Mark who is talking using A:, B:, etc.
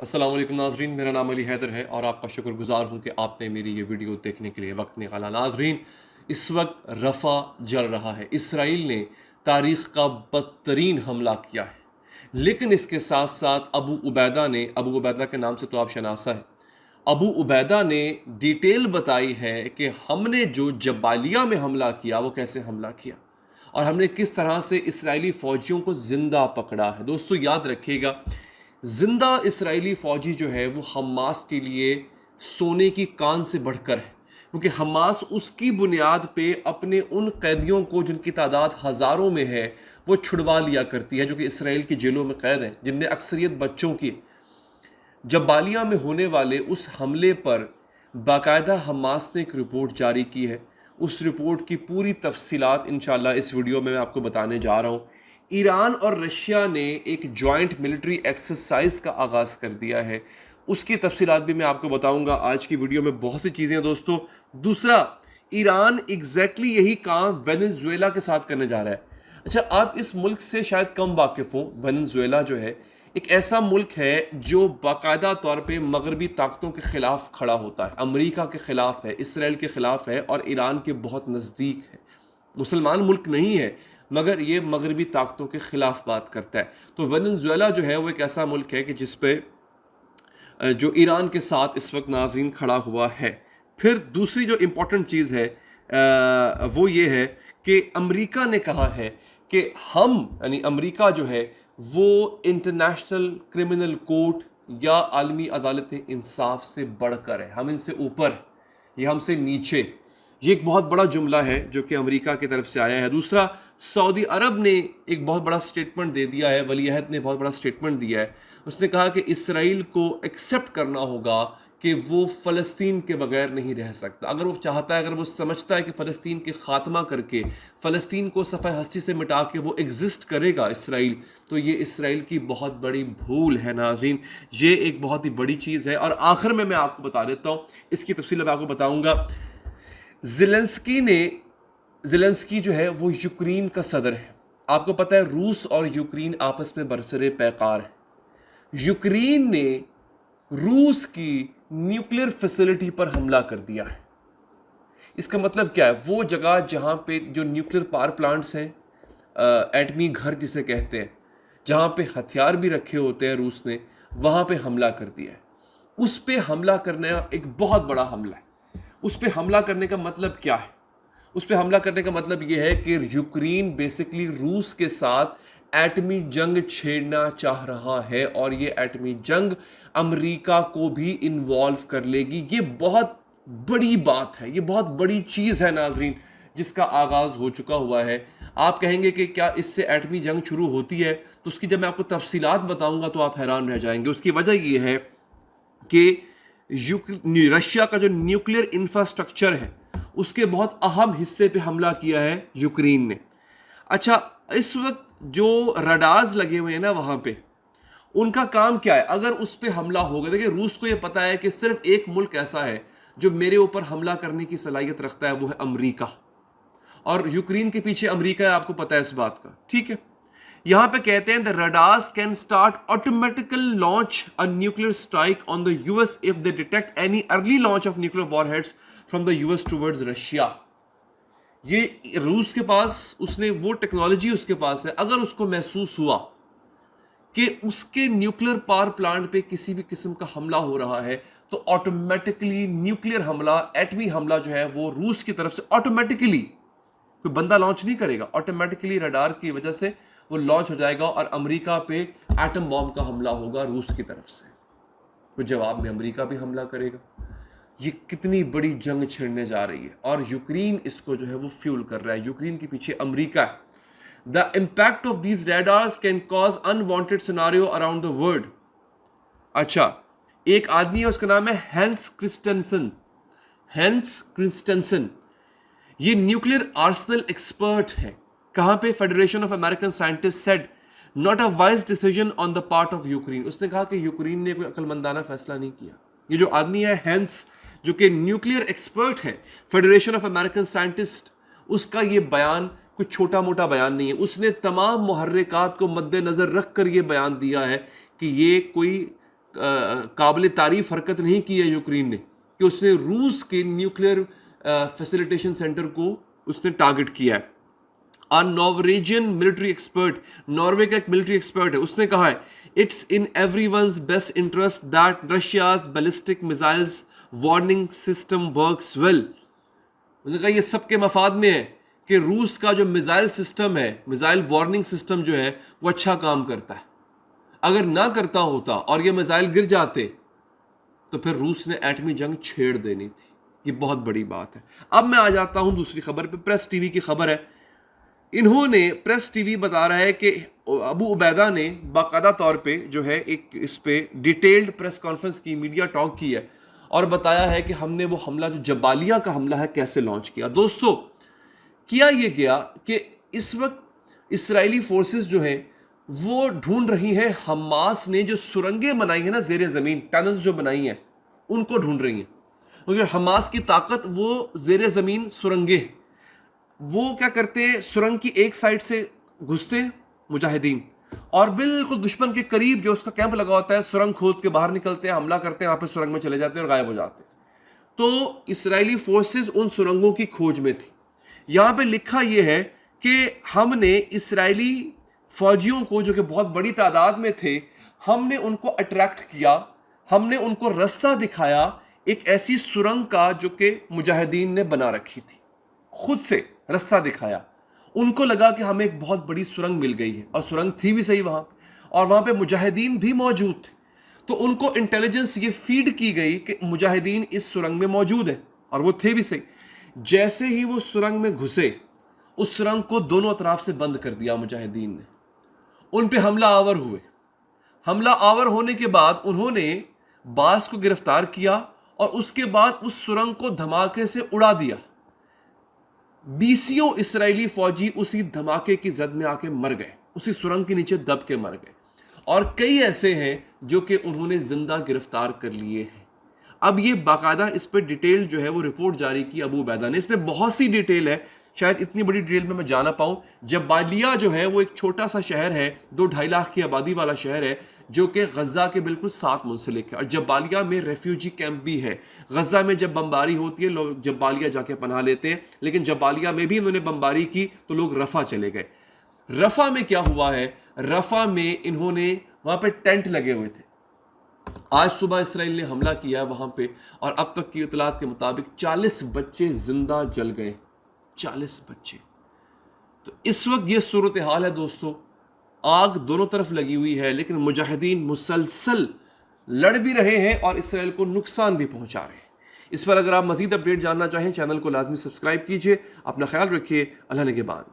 A: अस्सलाम वालेकुम नाजरीन, मेरा नाम अली हैदर है और आपका शुक्रगुजार हूँ कि आपने मेरी ये वीडियो देखने के लिए वक्त निकाला। नाजरीन, इस वक्त रफ़ा जल रहा है। इसराइल ने तारीख़ का बदतरीन हमला किया है, लेकिन इसके साथ साथ अबू उबैदा के नाम से तो आप शनासा है, अबू उबैदा ने डिटेल बताई है कि हमने जो जबालिया में हमला किया वो कैसे हमला किया और हमने किस तरह से इसराइली फ़ौजियों को ज़िंदा पकड़ा है। दोस्तों याद रखिएगा, जिंदा इसराइली फौजी जो है वो हमास के लिए सोने की कान से बढ़कर है, क्योंकि हमास उसकी बुनियाद पे अपने उन कैदियों को जिनकी तादाद हज़ारों में है वो छुड़वा लिया करती है, जो कि इसराइल की जेलों में कैद हैं, जिनमें अक्सरियत बच्चों की। जबालिया में होने वाले उस हमले पर बाकायदा हमास ने एक रिपोर्ट जारी की है। उस रिपोर्ट की पूरी तफसीलात इंशाल्लाह इस वीडियो में मैं आपको बताने जा रहा हूँ। ईरान और रशिया ने एक जॉइंट मिलिट्री एक्सरसाइज का आगाज़ कर दिया है, उसकी तफसीलात भी मैं आपको बताऊंगा आज की वीडियो में। बहुत सी चीज़ें हैं दोस्तों। दूसरा, ईरान एग्जैक्टली यही काम वेनेजुएला के साथ करने जा रहा है। अच्छा, आप इस मुल्क से शायद कम वाकिफ़ हों। वेनेजुएला जो है एक ऐसा मुल्क है जो बाकायदा तौर पे मगरबी ताकतों के ख़िलाफ़ खड़ा होता है, अमेरिका के ख़िलाफ़ है, इसराइल के ख़िलाफ़ है और ईरान के बहुत नज़दीक है। मुसलमान मुल्क नहीं है मगर ये मगरबी ताकतों के ख़िलाफ़ बात करता है। तो वेनेजुएला जो है वो एक ऐसा मुल्क है कि जिस पे जो ईरान के साथ इस वक्त नाज़रीन खड़ा हुआ है। फिर दूसरी जो इम्पोर्टेंट चीज़ है वो ये है कि अमेरिका ने कहा है कि हम यानी अमेरिका जो है वो इंटरनेशनल क्रिमिनल कोर्ट या आलमी अदालत इंसाफ से बढ़कर है, हम इनसे ऊपर है, ये हमसे नीचे। ये एक बहुत बड़ा जुमला है जो कि अमेरिका की तरफ से आया है। दूसरा, सऊदी अरब ने एक बहुत बड़ा स्टेटमेंट दे दिया है, वलीअहद ने बहुत बड़ा स्टेटमेंट दिया है। उसने कहा कि इसराइल को एक्सेप्ट करना होगा कि वो फ़लस्तीन के बगैर नहीं रह सकता। अगर वो चाहता है, अगर वो समझता है कि फ़लस्तीन के ख़ात्मा करके फ़लस्तीन को सफ़े हस्ती से मिटा के वो एग्जिस्ट करेगा इसराइल, तो ये इसराइल की बहुत बड़ी भूल है। नाज़रीन, ये एक बहुत ही बड़ी चीज़ है। और आखिर में मैं आपको बता देता हूँ, इसकी तफसील मैं आपको बताऊँगा। ज़ेलेंस्की जो है वो यूक्रेन का सदर है। आपको पता है रूस और यूक्रेन आपस में बरसरे पैकार है। यूक्रेन ने रूस की न्यूक्लियर फैसिलिटी पर हमला कर दिया है। इसका मतलब क्या है? वो जगह जहां पे जो न्यूक्लियर पावर प्लांट्स हैं, एटमी घर जिसे कहते हैं, जहां पे हथियार भी रखे होते हैं, रूस ने वहां पे हमला कर दिया है। उस पे हमला करना एक बहुत बड़ा हमला है। उस पे हमला करने का मतलब क्या है? उस पे हमला करने का मतलब यह है कि यूक्रेन बेसिकली रूस के साथ एटमी जंग छेड़ना चाह रहा है और ये एटमी जंग अमेरिका को भी इन्वॉल्व कर लेगी। ये बहुत बड़ी बात है, ये बहुत बड़ी चीज़ है नाजरीन, जिसका आगाज़ हो चुका हुआ है। आप कहेंगे कि क्या इससे एटमी जंग शुरू होती है? तो उसकी जब मैं आपको तफसीलात बताऊंगा तो आप हैरान रह जाएंगे। उसकी वजह यह है कि रशिया का जो न्यूक्लियर इंफ्रास्ट्रक्चर है उसके बहुत अहम हिस्से पे हमला किया है यूक्रेन ने। अच्छा, इस वक्त जो रडार्स लगे हुए हैं ना वहां पे, उनका काम क्या है? अगर उस पे हमला होगा, देखिए रूस को यह पता है कि सिर्फ एक मुल्क ऐसा है जो मेरे ऊपर हमला करने की सलाहियत रखता है, वो है अमेरिका। और यूक्रेन के पीछे अमेरिका है, आपको पता है इस बात का, ठीक है। यहां पे कहते हैं the radars can start automatically launch a nuclear strike on the US if they detect any early launch of nuclear warheads from the US towards Russia. ये रूस के पास, उसने वो टेक्नोलॉजी उसके पास है, अगर उसको महसूस हुआ कि उसके न्यूक्लियर पावर प्लांट पे किसी भी किस्म का हमला हो रहा है, तो ऑटोमेटिकली न्यूक्लियर हमला, एटमी हमला जो है वो रूस की तरफ से ऑटोमेटिकली, कोई बंदा लॉन्च नहीं करेगा, ऑटोमेटिकली रडार की वजह से वो लॉन्च हो जाएगा और अमेरिका पे एटम बॉम्ब का हमला होगा रूस की तरफ से। तो जवाब में अमेरिका भी हमला करेगा। ये कितनी बड़ी जंग छिड़ने जा रही है और यूक्रेन इसको जो है वो फ्यूल कर रहा है। यूक्रेन के पीछे अमेरिका है। The impact of these radars can cause unwanted scenario around the world. अच्छा, एक आदमी है, उसका नाम है हैंस क्रिस्टेंसन। ये न्यूक्लियर आर्सेनल एक्सपर्ट है। कहां पे? Federation of American scientist said not a wise decision on the part of Ukraine. उसने कहा कि यूक्रेन ने कोई अकलमंदाना फैसला नहीं किया। ये जो आदमी है हैंस, जो कि न्यूक्लियर एक्सपर्ट है, फेडरेशन ऑफ अमेरिकन साइंटिस्ट, उसका ये बयान कोई छोटा मोटा बयान नहीं है। उसने तमाम मुहर्रिकात को मद्देनजर रख कर यह बयान दिया है कि ये कोई काबिल तारीफ हरकत नहीं की है यूक्रेन ने कि उसने रूस के न्यूक्लियर फैसिलिटेशन सेंटर को उसने टारगेट किया है। नॉर्वेजियन मिलिट्री एक्सपर्ट, नॉर्वे का एक मिलिट्री एक्सपर्ट है, उसने कहा है it's in everyone's best interest that Russia's ballistic missiles warning system works well. उन्होंने कहा ये सबके मफाद में है कि रूस का जो मिसाइल सिस्टम है, मिसाइल वार्निंग सिस्टम जो है वो अच्छा काम करता है। अगर ना करता होता और ये मिसाइल गिर जाते तो फिर रूस ने एटमी जंग छेड़ देनी थी। ये बहुत बड़ी बात है। अब मैं आ जाता हूं दूसरी खबर पे। प्रेस टीवी की खबर है, इन्होंने प्रेस टीवी बता रहा है कि अबू उबैदा ने बाकायदा तौर पे जो है एक इस पे डिटेल्ड प्रेस कॉन्फ्रेंस की, मीडिया टॉक की है और बताया है कि हमने वो हमला जो जबालिया का हमला है कैसे लॉन्च किया। दोस्तों, किया ये गया कि इस वक्त इस्राएली फोर्सेस जो हैं वो ढूंढ रही हैं हमास ने जो सुरंगें बनाई हैं ना, ज़ेरे ज़मीन टनल्स जो बनाई हैं, उनको ढूंढ रही हैं। क्योंकि हमास की ताकत वो ज़ेरे ज़मीन सुरंगें, वो क्या करते हैं, सुरंग की एक साइड से घुसते हैं मुजाहिदीन और बिल्कुल दुश्मन के करीब जो उसका कैंप लगा होता है, सुरंग खोद के बाहर निकलते हैं, हमला करते हैं, वहाँ पे सुरंग में चले जाते हैं और गायब हो जाते हैं। तो इस्राएली फोर्सेस उन सुरंगों की खोज में थी। यहाँ पे लिखा यह है कि हमने इस्राएली फौजियों को, जो कि बहुत बड़ी तादाद में थे, हमने उनको अट्रैक्ट किया, हमने उनको रास्ता दिखाया एक ऐसी सुरंग का जो कि मुजाहिदीन ने बना रखी थी। खुद से रास्ता दिखाया, उनको लगा कि हमें एक बहुत बड़ी सुरंग मिल गई है और सुरंग थी भी सही वहां और वहां पे मुजाहिदीन भी मौजूद थे। तो उनको इंटेलिजेंस ये फीड की गई कि मुजाहिदीन इस सुरंग में मौजूद है और वो थे भी सही। जैसे ही वो सुरंग में घुसे, उस सुरंग को दोनों तरफ से बंद कर दिया मुजाहिदीन ने। उन पे हमला आवर हुए। हमला आवर होने के बाद उन्होंने बास को गिरफ्तार किया और उसके बाद उस सुरंग को धमाके से उड़ा दिया। 20 इस्राएली फौजी उसी धमाके की जद में आके मर गए, उसी सुरंग के नीचे दब के मर गए। और कई ऐसे हैं जो कि उन्होंने जिंदा गिरफ्तार कर लिए हैं। अब ये बाकायदा इस पर डिटेल जो है वो रिपोर्ट जारी की अबू उबैदा ने। इसमें बहुत सी डिटेल है, शायद इतनी बड़ी डिटेल में मैं जाना पाऊँ। जबालिया जो है वो एक छोटा सा शहर है, 2-2.5 लाख की आबादी वाला शहर है जो कि गज़ा के बिल्कुल साथ मुंसलिक है। और जबालिया में रेफ्यूजी कैंप भी है। गज़ा में जब बमबारी होती है लोग जबालिया जाके पनाह लेते हैं, लेकिन जबालिया में भी इन्होंने बमबारी की तो लोग रफ़ा चले गए। रफ़ा में क्या हुआ है, रफ़ा में इन्होंने वहाँ पे टेंट लगे हुए थे। आज सुबह इसराइल ने हमला किया है वहाँ पे और अब तक की इतलात के मुताबिक 40 बच्चे जिंदा जल गए। 40 बच्चे। तो इस वक्त ये सूरत हाल है दोस्तों। आग दोनों तरफ लगी हुई है, लेकिन मुजाहिदीन मुसलसल लड़ भी रहे हैं और इसराइल को नुकसान भी पहुंचा रहे हैं। इस पर अगर आप मजीद अपडेट जानना चाहें, चैनल को लाजमी सब्सक्राइब कीजिए। अपना ख्याल रखिए। अल्लाह ने के बाद।